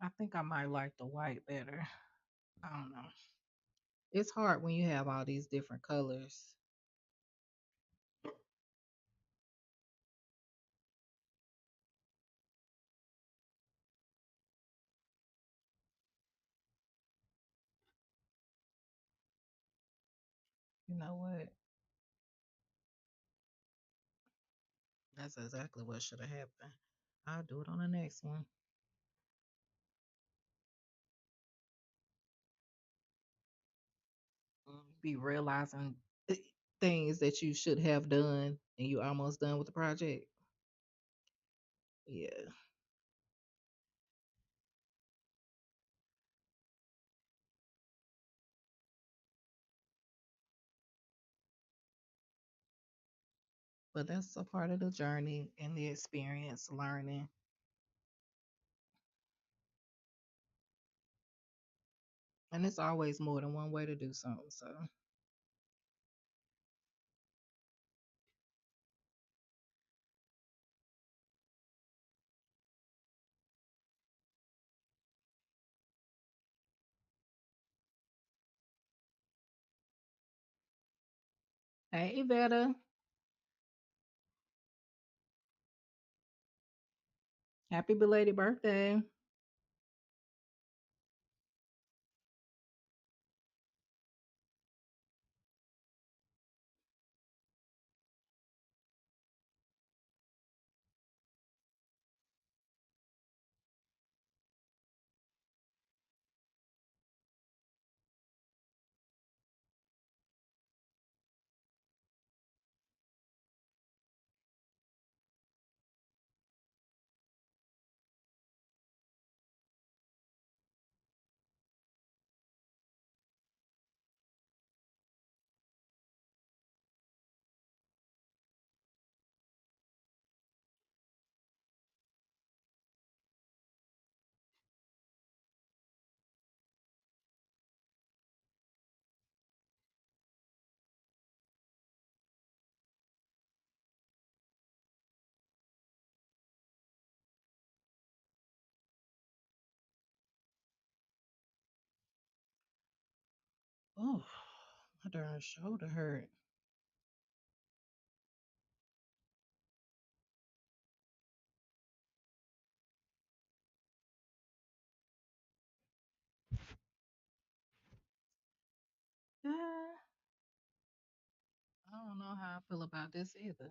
I think I might like the white better. I don't know. It's hard when you have all these different colors. You know what? That's exactly what should have happened. I'll do it on the next one. Be realizing things that you should have done and you almost done with the project. Yeah. But that's a part of the journey and the experience learning. And it's always more than one way to do something. So, hey, Vetta, happy belated birthday. Oh, my darn shoulder hurt. Yeah, I don't know how I feel about this either.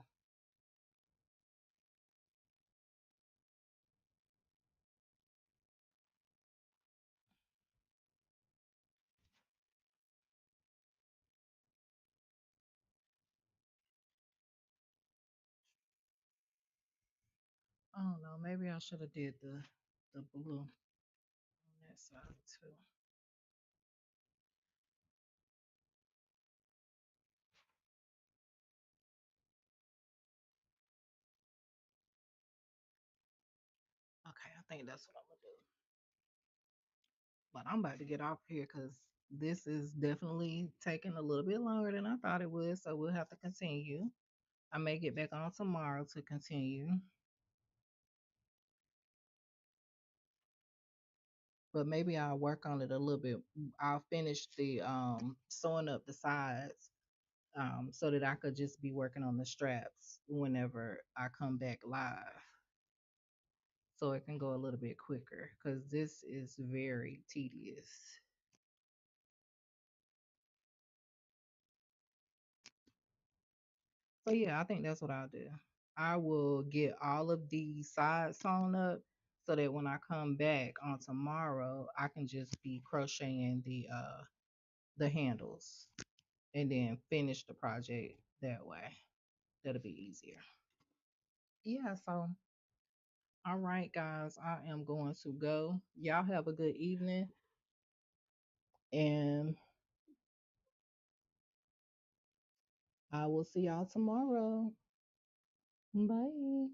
I don't know. Maybe I should have did the blue on that side too. Okay, I think that's what I'm gonna do. But I'm about to get off here because this is definitely taking a little bit longer than I thought it would. So we'll have to continue. I may get back on tomorrow to continue, but maybe I'll work on it a little bit. I'll finish the sewing up the sides so that I could just be working on the straps whenever I come back live. So it can go a little bit quicker because this is very tedious. So yeah, I think that's what I'll do. I will get all of these sides sewn up so that when I come back on tomorrow, I can just be crocheting the handles and then finish the project that way. That'll be easier. Yeah, so all right guys, I am going to go. Y'all have a good evening and I will see y'all tomorrow. Bye.